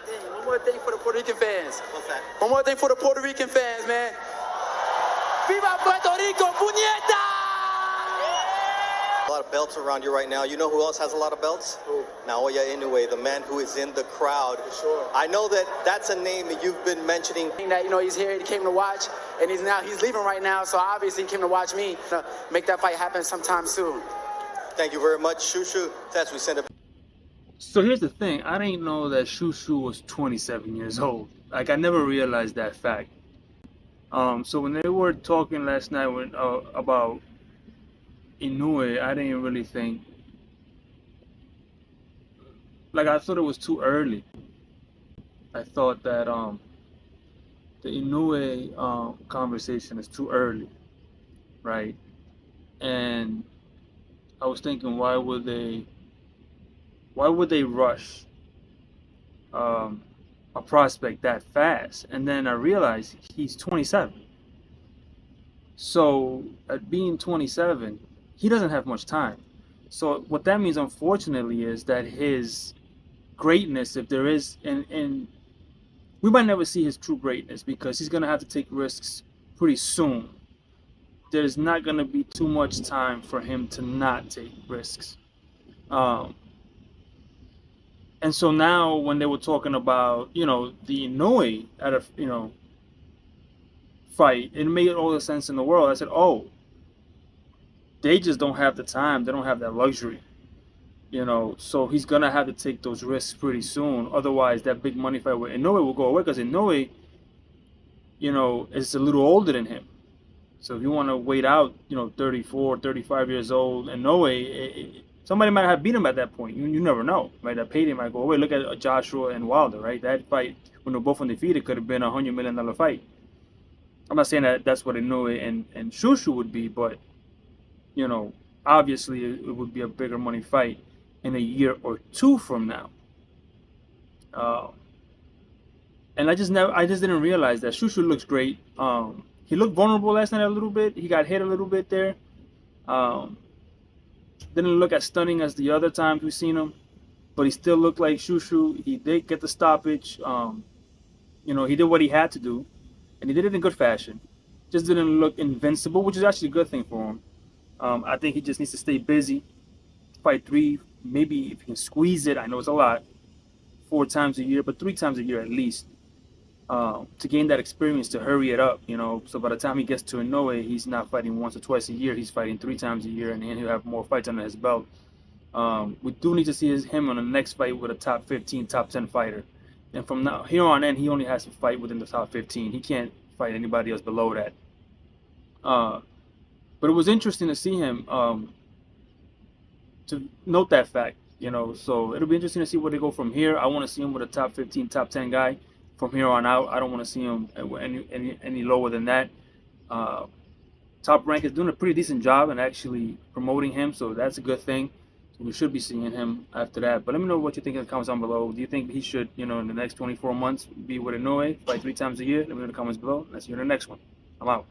Dang, one more thing for the Puerto Rican fans. What's that? One more thing for the Puerto Rican fans, man. Viva Puerto Rico, puñeta! A lot of belts around you right now. You know who else has a lot of belts? Who? Naoya Inoue, the man who is in the crowd. For sure. I know that that's a name that you've been mentioning. That, you know, he's here, he came to watch, and he's leaving right now, so obviously he came to watch me. Make that fight happen sometime soon. Thank you very much, Shu Shu. That's we send it. So here's the thing. I didn't know that Shu Shu was 27 years old. Like, I never realized that fact. So when they were talking last night about Inoue, I didn't really think, like, I thought it was too early. I thought that the Inoue conversation is too early, right? And I was thinking, why would they rush a prospect that fast? And then I realized he's 27. So at being 27, he doesn't have much time. So what that means, unfortunately, is that his greatness, if there is, and we might never see his true greatness, because he's going to have to take risks pretty soon. There's not going to be too much time for him to not take risks. And so now when they were talking about, you know, the Inoue at a, you know, fight, it made all the sense in the world. I said, oh, they just don't have the time. They don't have that luxury, you know. So he's going to have to take those risks pretty soon. Otherwise, that big money fight with Inoue will go away, because Inoue, you know, is a little older than him. So if you want to wait out, you know, 34, 35 years old, Inoue, somebody might have beat him at that point. You never know, right? That payday might go away. Look at Joshua and Wilder, right? That fight, when they're both undefeated, could have been $100 million fight. I'm not saying that that's what Inoue and Shu Shu would be, but, you know, obviously it would be a bigger money fight in a year or two from now. And I just didn't realize that Shu Shu looks great. He looked vulnerable last night a little bit. He got hit a little bit there. Didn't look as stunning as the other times we've seen him, but he still looked like Shu Shu. He did get the stoppage. You know, he did what he had to do, and he did it in good fashion. Just didn't look invincible, which is actually a good thing for him. I think he just needs to stay busy, fight 3, maybe if he can squeeze it. I know it's a lot, 4 times a year, but 3 times a year at least, to gain that experience, to hurry it up, you know. So by the time he gets to Inoue, he's not fighting once or twice a year. He's fighting 3 times a year, and then he'll have more fights under his belt. We do need to see him on the next fight with a top 15, top 10 fighter. And from now here on in, he only has to fight within the top 15. He can't fight anybody else below that. But it was interesting to see him, to note that fact, you know. So it'll be interesting to see where they go from here. I want to see him with a top 15, top 10 guy from here on out. I don't want to see him any lower than that. Top Rank is doing a pretty decent job and actually promoting him, so that's a good thing. So we should be seeing him after that. But let me know what you think in the comments down below. Do you think he should, you know, in the next 24 months be with Inoue, fight 3 times a year? Let me know in the comments below. Let's see you in the next one. I'm out.